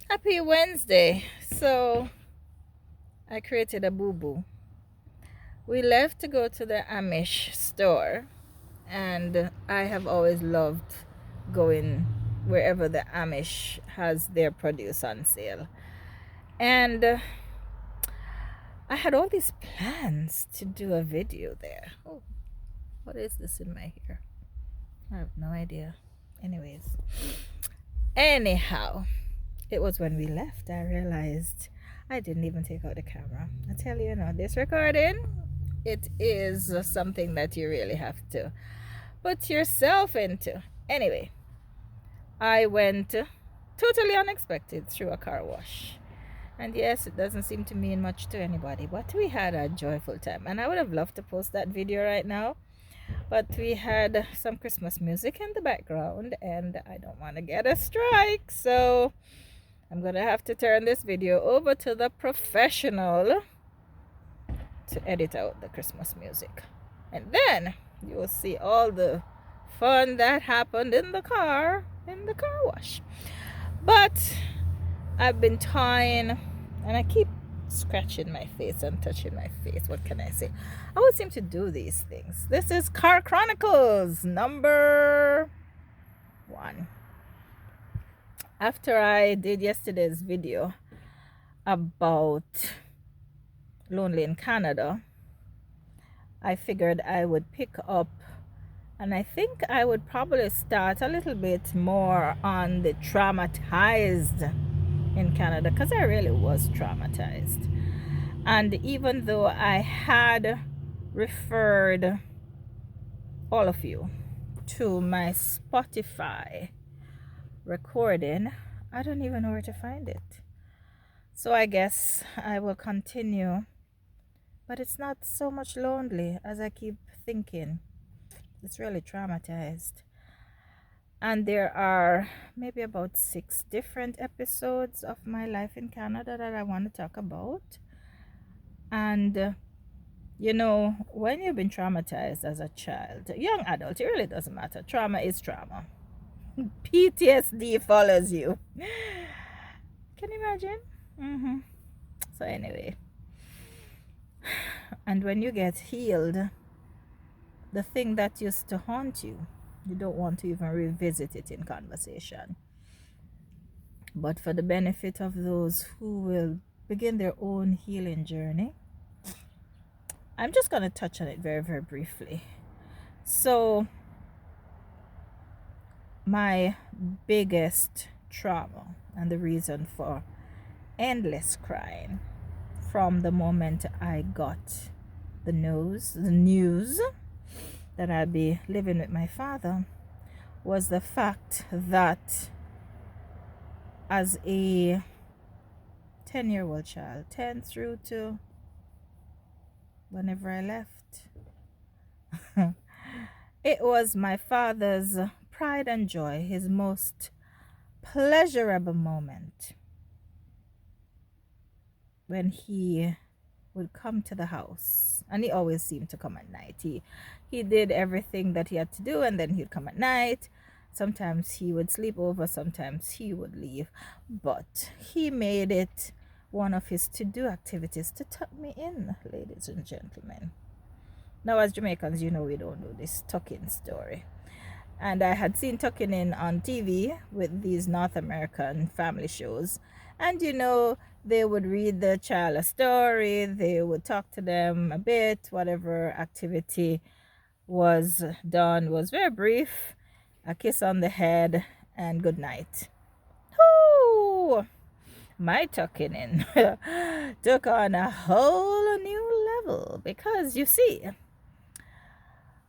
Happy Wednesday. So I created a boo-boo. We left to go to the Amish store, and I have always loved going wherever the Amish has their produce on sale. And I had all these plans to do a video there. Oh, what is this in my hair? I have no idea. Anyhow, it was when we left I realized I didn't even take out the camera. I tell you, this recording, it is something that you really have to put yourself into. Anyway, I went totally unexpected through a car wash. And yes, it doesn't seem to mean much to anybody, but we had a joyful time. And I would have loved to post that video right now, but we had some Christmas music in the background, and I don't want to get a strike. So I'm going to have to turn this video over to the professional to edit out the Christmas music. And then you will see all the fun that happened in the car wash. But I've been tying, and I keep scratching my face and touching my face. What can I say? I always seem to do these things. This is Car Chronicles number 1. After I did yesterday's video about Lonely in Canada, I figured I would pick up, and I think I would probably start a little bit more on the traumatized in Canada, because I really was traumatized. And even though I had referred all of you to my Spotify recording, I don't even know where to find it. So I guess I will continue. But it's not so much lonely as I keep thinking. It's really traumatized. And there are maybe about 6 different episodes of my life in Canada that I want to talk about. And when you've been traumatized as a child, young adult, it really doesn't matter. Trauma is trauma. PTSD follows you. Can you imagine? So anyway, and when you get healed, the thing that used to haunt you, you don't want to even revisit it in conversation. But for the benefit of those who will begin their own healing journey, I'm just going to touch on it very, very briefly. So, my biggest trauma and the reason for endless crying from the moment I got the news that I'd be living with my father was the fact that as a 10-year-old child, 10 through to whenever I left, it was my father's pride and joy, his most pleasurable moment, when he would come to the house. And he always seemed to come at night. He did everything that he had to do, and then he'd come at night. Sometimes he would sleep over, sometimes he would leave, but he made it one of his to-do activities to tuck me in, ladies and gentlemen. Now, as Jamaicans, we don't do this tuck-in story. And I had seen tucking in on TV with these North American family shows. And they would read the child a story, they would talk to them a bit, whatever activity was done was very brief, a kiss on the head, and good night. Whoo! My tucking in took on a whole new level, because you see,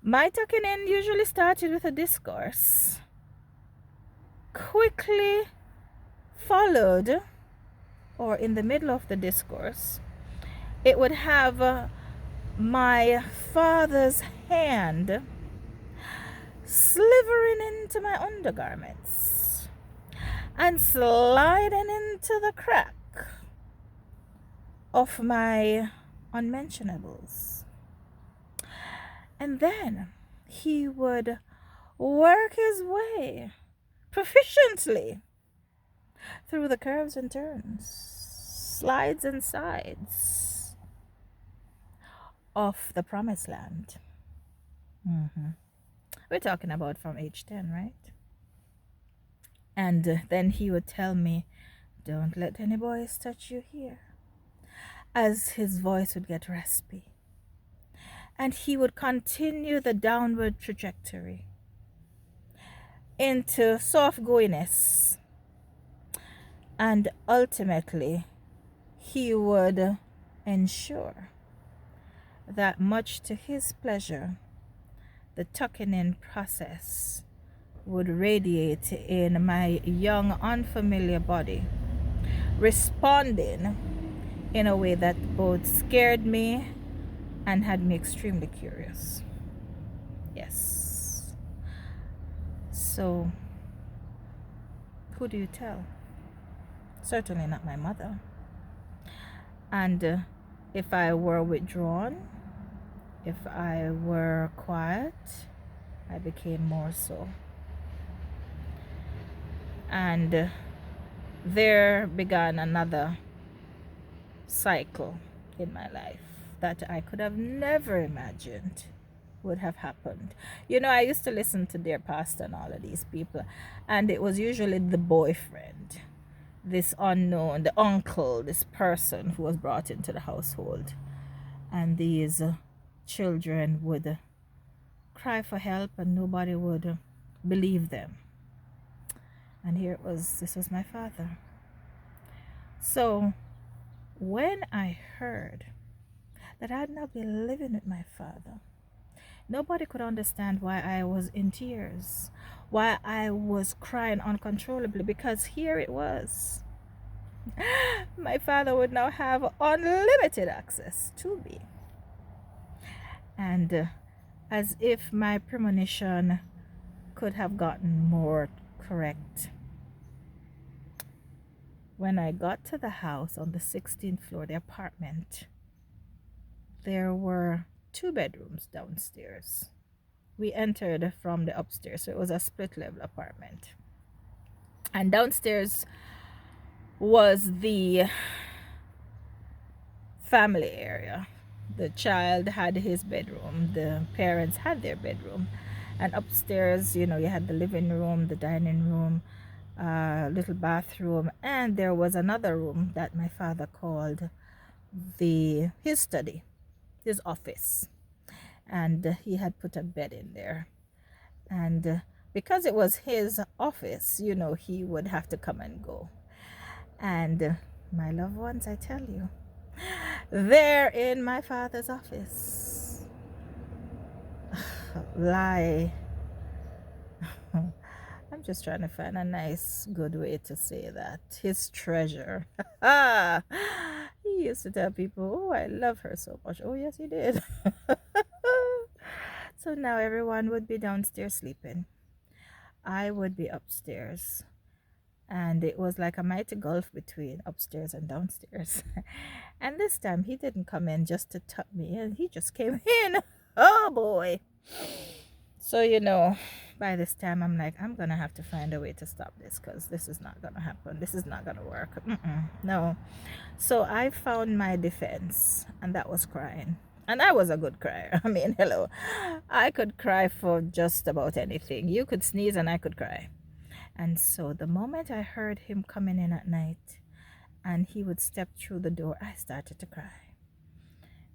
my tucking in usually started with a discourse, quickly followed, or in the middle of the discourse, it would have my father's hand slithering into my undergarments and sliding into the crack of my unmentionables. And then he would work his way proficiently through the curves and turns, slides and sides of the promised land. We're talking about from age 10, right? And then he would tell me, don't let any boys touch you here, as his voice would get raspy. And he would continue the downward trajectory into soft goiness. And ultimately, he would ensure that, much to his pleasure, the tucking in process would radiate in my young, unfamiliar body, responding in a way that both scared me and had me extremely curious. Yes. So, who do you tell? Certainly not my mother. And if I were withdrawn, if I were quiet, I became more so. And there began another cycle in my life that I could have never imagined would have happened. You know, I used to listen to their pastor and all of these people, and it was usually the boyfriend, this unknown, the uncle, this person who was brought into the household, and these children would cry for help and nobody would believe them. And here it was, this was my father. So when I heard that I had not been living with my father, nobody could understand why I was in tears, why I was crying uncontrollably, because here it was. My father would now have unlimited access to me. And as if my premonition could have gotten more correct, when I got to the house on the 16th floor, the apartment, there were 2 bedrooms downstairs. We entered from the upstairs, so it was a split level apartment. And downstairs was the family area. The child had his bedroom, the parents had their bedroom, and upstairs, you know, you had the living room, the dining room, little bathroom, and there was another room that my father called his study, his office, and he had put a bed in there. And because it was his office, you know, he would have to come and go. And my loved ones, I tell you, there in my father's office lie I'm just trying to find a nice, good way to say that. His treasure. He used to tell people, oh, I love her so much. Oh, yes, he did. So now everyone would be downstairs sleeping. I would be upstairs. And it was like a mighty gulf between upstairs and downstairs. And this time he didn't come in just to tuck me in. He just came in. Oh, boy. So, you know, by this time, I'm like, I'm going to have to find a way to stop this, because this is not going to happen. This is not going to work. No. So I found my defense, and that was crying. And I was a good crier. I mean, hello. I could cry for just about anything. You could sneeze and I could cry. And so the moment I heard him coming in at night and he would step through the door, I started to cry.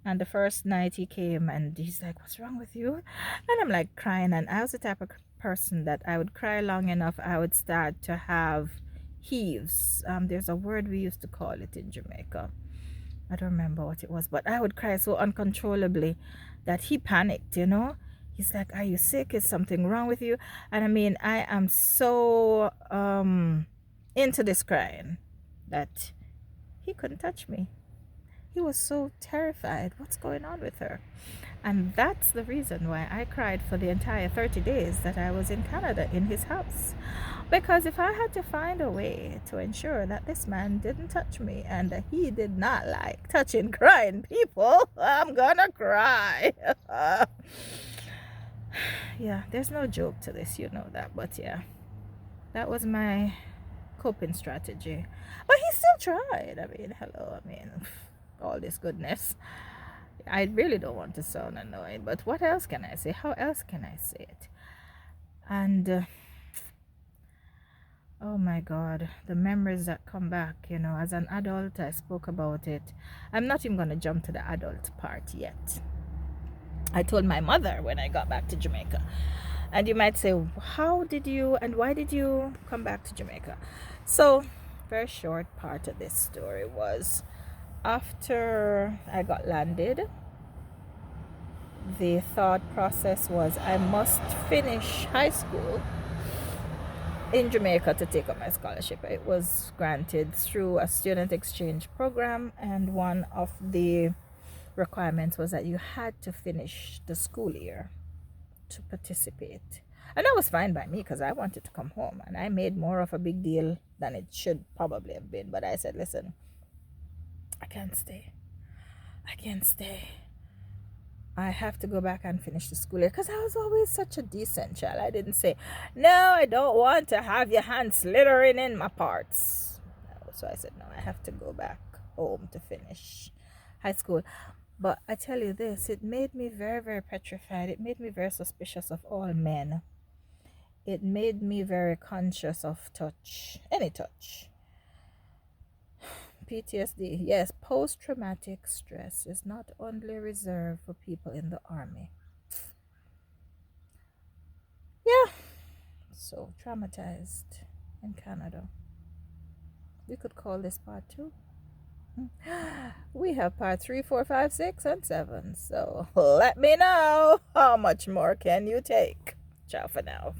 And the first night he came and he's like, what's wrong with you? And I'm like crying. And I was the type of person that I would cry long enough, I would start to have heaves. There's a word we used to call it in Jamaica. I don't remember what it was, but I would cry so uncontrollably that he panicked, you know. He's like, are you sick? Is something wrong with you? And I mean, I am so into this crying that he couldn't touch me. He was so terrified. What's going on with her? And that's the reason why I cried for the entire 30 days that I was in Canada in his house. Because if I had to find a way to ensure that this man didn't touch me, and that he did not like touching crying people, I'm gonna cry. Yeah, there's no joke to this, you know that. But yeah, that was my coping strategy. But he still tried. I mean, hello, I mean, all this goodness. I really don't want to sound annoying, but what else can I say? How else can I say it? And oh my God, the memories that come back, you know, as an adult, I spoke about it. I'm not even going to jump to the adult part yet. I told my mother when I got back to Jamaica. And you might say, how did you and why did you come back to Jamaica? So, very short part of this story was after I got landed, the thought process was I must finish high school in Jamaica to take up my scholarship. It was granted through a student exchange program, and one of the requirements was that you had to finish the school year to participate. And that was fine by me because I wanted to come home, and I made more of a big deal than it should probably have been. But I said, listen, I can't stay. I can't stay. I have to go back and finish the school year because I was always such a decent child. I didn't say, no, I don't want to have your hand slithering in my parts. So I said, no, I have to go back home to finish high school. But I tell you this, it made me very, very petrified. It made me very suspicious of all men. It made me very conscious of touch, any touch. PTSD, yes, post-traumatic stress is not only reserved for people in the army. Yeah, so traumatized in Canada. We could call this part 2. We have part 3, 4, 5, 6, and 7. So let me know how much more can you take. Ciao for now.